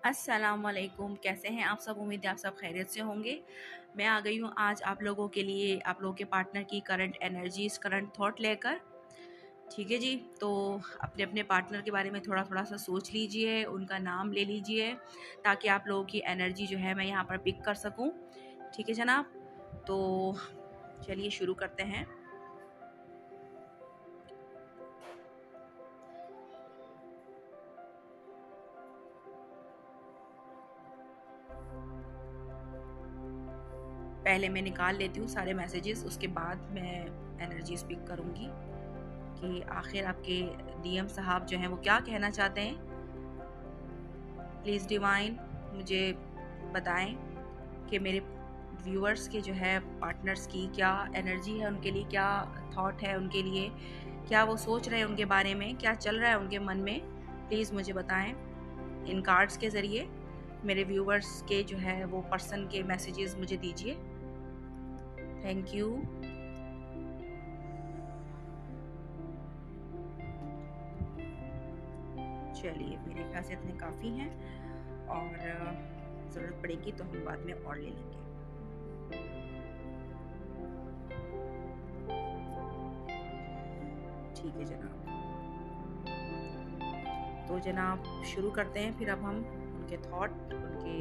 अस्सलामुअलैकुम, कैसे हैं आप सब। उम्मीद है आप सब खैरियत से होंगे। मैं आ गई हूँ आज आप लोगों के लिए, आप लोगों के पार्टनर की करंट एनर्जीज, करंट थॉट लेकर। ठीक है जी। तो अपने अपने पार्टनर के बारे में थोड़ा थोड़ा सा सोच लीजिए, उनका नाम ले लीजिए, ताकि आप लोगों की एनर्जी जो है मैं यहाँ पर पिक कर सकूँ। ठीक है जनाब। तो चलिए शुरू करते हैं। पहले मैं निकाल लेती हूँ सारे मैसेजेस, उसके बाद मैं एनर्जीज पिक करूँगी कि आखिर आपके डीएम साहब जो हैं वो क्या कहना चाहते हैं। प्लीज़ डिवाइन मुझे बताएं कि मेरे व्यूअर्स के जो है पार्टनर्स की क्या एनर्जी है, उनके लिए क्या थॉट है, उनके लिए क्या वो सोच रहे हैं, उनके बारे में क्या चल रहा है उनके मन में। प्लीज़ मुझे बताएं इन कार्ड्स के ज़रिए। मेरे व्यूअर्स के जो है वो पर्सन के मैसेजेस मुझे दीजिए। Thank you. चलिए मेरे ख्याल से इतने काफ़ी हैं, और ज़रूरत पड़ेगी तो हम बाद में और ले लेंगे। ठीक है जनाब। तो जनाब शुरू करते हैं फिर। अब हम उनके थॉट, उनके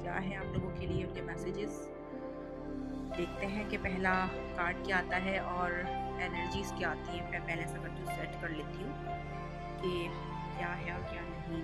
क्या है आप लोगों के लिए, उनके मैसेजेस देखते हैं कि पहला कार्ड क्या आता है और एनर्जीज क्या आती हैं। मैं पहले सब कुछ सेट कर लेती हूँ कि क्या है और क्या नहीं।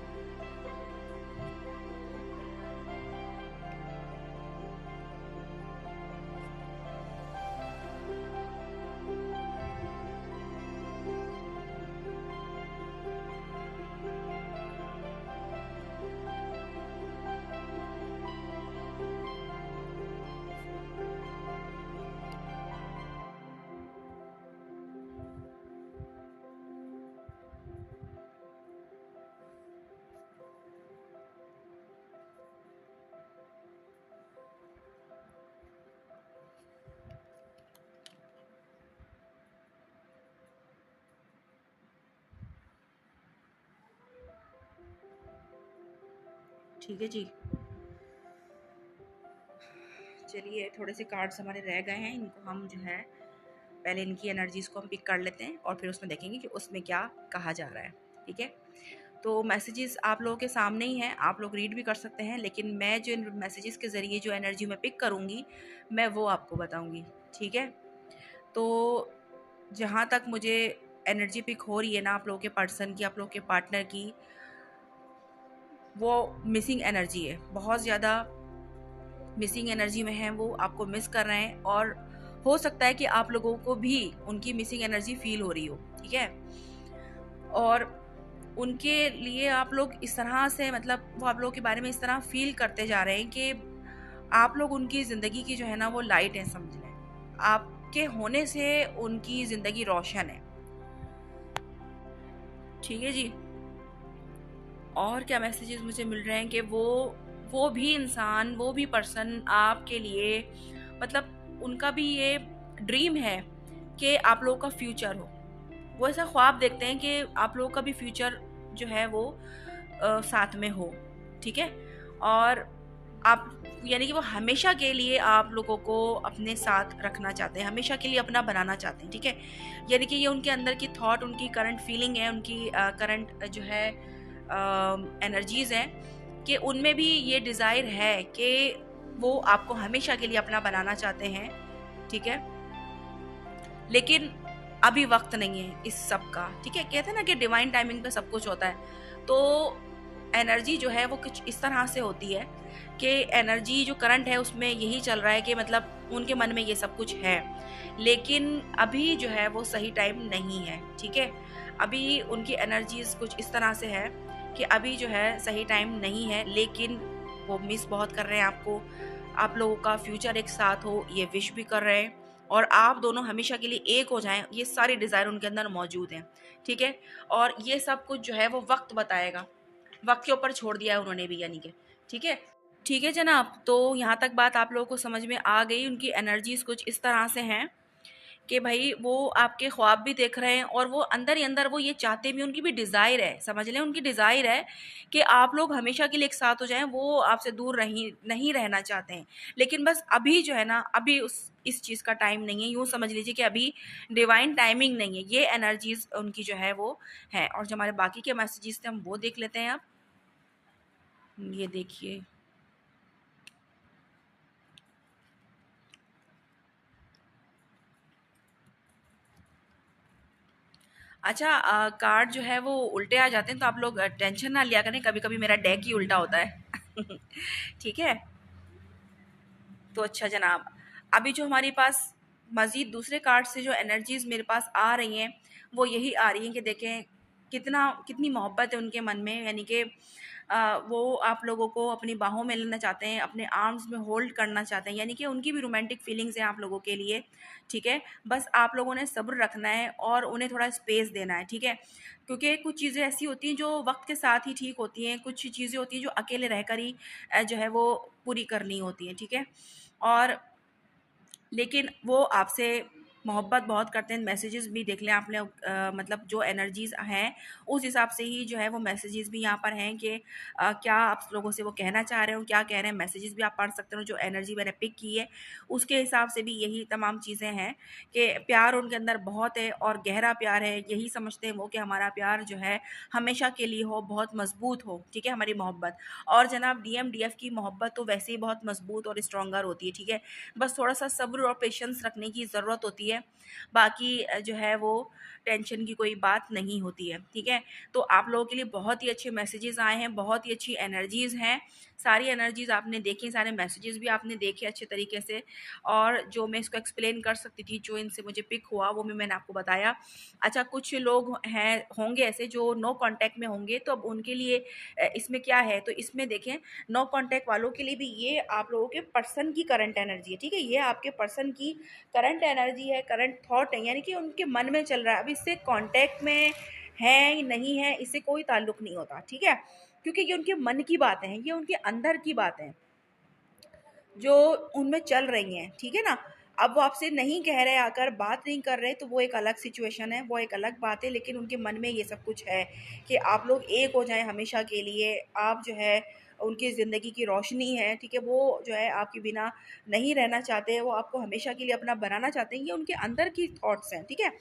ठीक है जी। चलिए थोड़े से कार्ड्स हमारे रह गए हैं, इनको हम जो है पहले इनकी एनर्जीज को हम पिक कर लेते हैं और फिर उसमें देखेंगे कि उसमें क्या कहा जा रहा है। ठीक है। तो मैसेजेस आप लोगों के सामने ही हैं, आप लोग रीड भी कर सकते हैं, लेकिन मैं जो इन मैसेजेस के ज़रिए जो एनर्जी मैं पिक करूँगी मैं वो आपको बताऊँगी। ठीक है। तो जहाँ तक मुझे एनर्जी पिक हो रही है ना आप लोगों के पर्सन की, आप लोगों के पार्टनर की, वो मिसिंग एनर्जी है, बहुत ज़्यादा मिसिंग एनर्जी में है। वो आपको मिस कर रहे हैं और हो सकता है कि आप लोगों को भी उनकी मिसिंग एनर्जी फील हो रही हो। ठीक है। और उनके लिए आप लोग इस तरह से, मतलब वो आप लोगों के बारे में इस तरह फील करते जा रहे हैं कि आप लोग उनकी ज़िंदगी की जो है ना वो लाइट है, समझ लें। आपके होने से उनकी ज़िंदगी रोशन है। ठीक है जी। और क्या मैसेजेस मुझे मिल रहे हैं कि वो भी इंसान, वो भी पर्सन आपके लिए, मतलब उनका भी ये ड्रीम है कि आप लोगों का फ्यूचर हो। वो ऐसा ख्वाब देखते हैं कि आप लोगों का भी फ्यूचर जो है वो साथ में हो। ठीक है। और आप, यानी कि वो हमेशा के लिए आप लोगों को अपने साथ रखना चाहते हैं, हमेशा के लिए अपना बनाना चाहते हैं। ठीक है। यानी कि ये उनके अंदर की थॉट, उनकी करंट फीलिंग है, उनकी करंट जो है एनर्जीज हैं कि उनमें भी ये डिज़ायर है कि वो आपको हमेशा के लिए अपना बनाना चाहते हैं। ठीक है। लेकिन अभी वक्त नहीं है इस सब का। ठीक है। कहते हैं ना कि डिवाइन टाइमिंग पे सब कुछ होता है। तो एनर्जी जो है वो कुछ इस तरह से होती है कि एनर्जी जो करंट है उसमें यही चल रहा है कि मतलब उनके मन में ये सब कुछ है, लेकिन अभी जो है वो सही टाइम नहीं है। ठीक है। अभी उनकी एनर्जीज कुछ इस तरह से है कि अभी जो है सही टाइम नहीं है, लेकिन वो मिस बहुत कर रहे हैं आपको। आप लोगों का फ्यूचर एक साथ हो ये विश भी कर रहे हैं, और आप दोनों हमेशा के लिए एक हो जाएं, ये सारी डिज़ायर उनके अंदर मौजूद हैं। ठीक है। और ये सब कुछ जो है वो वक्त बताएगा, वक्त के ऊपर छोड़ दिया है उन्होंने भी, यानी कि। ठीक है। ठीक है जनाब। तो यहाँ तक बात आप लोगों को समझ में आ गई। उनकी एनर्जीज कुछ इस तरह से हैं कि भाई वो आपके ख्वाब भी देख रहे हैं और वो अंदर ही अंदर वो ये चाहते भी, उनकी भी डिज़ायर है, समझ लें उनकी डिज़ायर है कि आप लोग हमेशा के लिए एक साथ हो जाएं, वो आपसे दूर नहीं रहना चाहते हैं। लेकिन बस अभी जो है ना, अभी उस इस चीज़ का टाइम नहीं है, यूँ समझ लीजिए कि अभी डिवाइन टाइमिंग नहीं है, ये एनर्जीज उनकी जो है वो है। और जो हमारे बाकी के मैसेजेस थे हम वो देख लेते हैं। आप ये देखिए, अच्छा कार्ड जो है वो उल्टे आ जाते हैं तो आप लोग टेंशन ना लिया करें, कभी कभी मेरा डेक ही उल्टा होता है। ठीक है। तो अच्छा जनाब, अभी जो हमारे पास मज़ीद दूसरे कार्ड से जो एनर्जीज़ मेरे पास आ रही हैं वो यही आ रही हैं कि देखें कितनी मोहब्बत है उनके मन में, यानी कि वो आप लोगों को अपनी बाहों में लेना चाहते हैं, अपने आर्म्स में होल्ड करना चाहते हैं, यानी कि उनकी भी रोमांटिक फीलिंग्स हैं आप लोगों के लिए। ठीक है, बस आप लोगों ने सब्र रखना है और उन्हें थोड़ा स्पेस देना है। ठीक है, क्योंकि कुछ चीज़ें ऐसी होती हैं जो वक्त के साथ ही ठीक होती हैं, कुछ चीज़ें होती हैं जो अकेले रहकर ही जो है वो पूरी करनी होती हैं। ठीक है, और लेकिन वो आपसे मोहब्बत बहुत करते हैं। मैसेजेस भी देख लें आपने, मतलब जो एनर्जीज हैं उस हिसाब से ही जो है वो मैसेजेस भी यहाँ पर हैं कि क्या आप लोगों से वो कहना चाह रहे हो, क्या कह रहे हैं। मैसेजेस भी आप पढ़ सकते हो, जो एनर्जी मैंने पिक की है उसके हिसाब से भी यही तमाम चीज़ें हैं कि प्यार उनके अंदर बहुत है और गहरा प्यार है। यही समझते हैं वो कि हमारा प्यार जो है हमेशा के लिए हो, बहुत मजबूत हो। ठीक है, हमारी मोहब्बत। और जनाब DMDF की मोहब्बत तो वैसे ही बहुत मजबूत और स्ट्रॉन्गर होती है। ठीक है, बस थोड़ा-सा सब्र और पेशेंस रखने की ज़रूरत होती है। बाकी जो है वो टेंशन की कोई बात नहीं होती है। ठीक है, तो आप लोगों के लिए बहुत ही अच्छे मैसेजेस आए हैं, बहुत ही अच्छी एनर्जीज़ हैं। सारी एनर्जीज़ आपने देखी, सारे मैसेजेस भी आपने देखे अच्छे तरीके से, और जो मैं इसको एक्सप्लेन कर सकती थी, जो इनसे मुझे पिक हुआ वो भी मैंने आपको बताया। अच्छा, कुछ लोग हैं होंगे ऐसे जो नो कॉन्टैक्ट में होंगे, तो अब उनके लिए इसमें क्या है, तो इसमें देखें नो कॉन्टैक्ट वालों के लिए भी ये आप लोगों के पर्सन की करंट एनर्जी है। ठीक है, ये आपके पर्सन की करंट एनर्जी है, करंट थॉट है, यानी कि उनके मन में चल रहा है। अब इससे कॉन्टैक्ट में है या नहीं है, इससे कोई ताल्लुक नहीं होता। ठीक है, क्योंकि ये उनके मन की बातें हैं, ये उनके अंदर की बातें हैं जो उनमें चल रही हैं। ठीक है ना, अब वो आपसे नहीं कह रहे, आकर बात नहीं कर रहे, तो वो एक अलग सिचुएशन है, वो एक अलग बात है। लेकिन उनके मन में ये सब कुछ है कि आप लोग एक हो जाएं हमेशा के लिए। आप जो है उनकी ज़िंदगी की रोशनी है। ठीक है, वो जो है आपके बिना नहीं रहना चाहते, वो आपको हमेशा के लिए अपना बनाना चाहते हैं। ये उनके अंदर की थॉट्स हैं। ठीक है,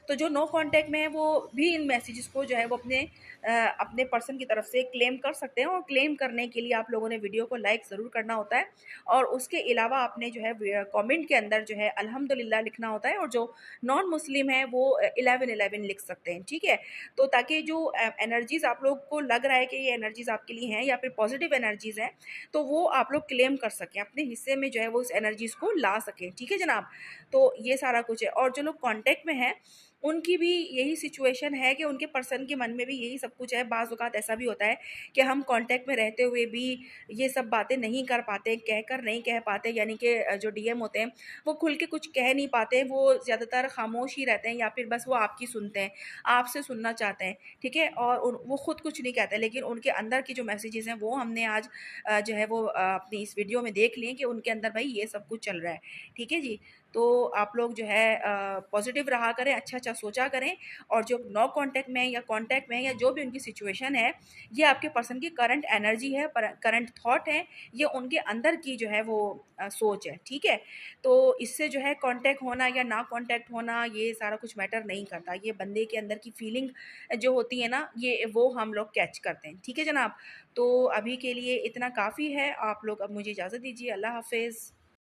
तो जो नो कांटेक्ट में है वो भी इन मैसेजेस को जो है वो अपने पर्सन की तरफ से क्लेम कर सकते हैं। और क्लेम करने के लिए आप लोगों ने वीडियो को लाइक ज़रूर करना होता है, और उसके अलावा आपने जो है कमेंट के अंदर जो है अल्हम्दुलिल्लाह लिखना होता है। और जो नॉन मुस्लिम है वो 1111 लिख सकते हैं। ठीक है, तो ताकि जो एनर्जीज आप लोग को लग रहा है कि ये एनर्जीज आपके लिए हैं या फिर पॉजिटिव एनर्जीज हैं, तो वो आप लोग क्लेम कर सकें, अपने हिस्से में जो है वो उस एनर्जीज को ला सकें। ठीक है जनाब, तो ये सारा कुछ है। और जो लोग कांटेक्ट में हैं उनकी भी यही सिचुएशन है कि उनके पर्सन के मन में भी यही सब कुछ है। बाज़ औक़ात ऐसा भी होता है कि हम कांटेक्ट में रहते हुए भी ये सब बातें नहीं कर पाते, कहकर नहीं कह पाते, यानी कि जो डीएम होते हैं वो खुल के कुछ कह नहीं पाते, वो ज़्यादातर खामोश ही रहते हैं या फिर बस वो आपकी सुनते हैं, आपसे सुनना चाहते हैं। ठीक है, और वो खुद कुछ नहीं कहते, लेकिन उनके अंदर की जो मैसेजेस हैं वो हमने आज जो है वो अपनी इस वीडियो में देख लिए कि उनके अंदर भाई ये सब कुछ चल रहा है। ठीक है जी, तो आप लोग जो है पॉजिटिव रहा करें, अच्छा अच्छा सोचा करें। और जो नो कांटेक्ट में या कांटेक्ट में या जो भी उनकी सिचुएशन है, ये आपके पर्सन की करंट एनर्जी है, करंट थॉट है, ये उनके अंदर की जो है वो सोच है। ठीक है, तो इससे जो है कांटेक्ट होना या ना कांटेक्ट होना ये सारा कुछ मैटर नहीं करता। ये बंदे के अंदर की फीलिंग जो होती है ना, ये वो हम लोग कैच करते हैं। ठीक है जनाब, तो अभी के लिए इतना काफ़ी है। आप लोग अब मुझे इजाज़त दीजिए। अल्लाह हाफिज़।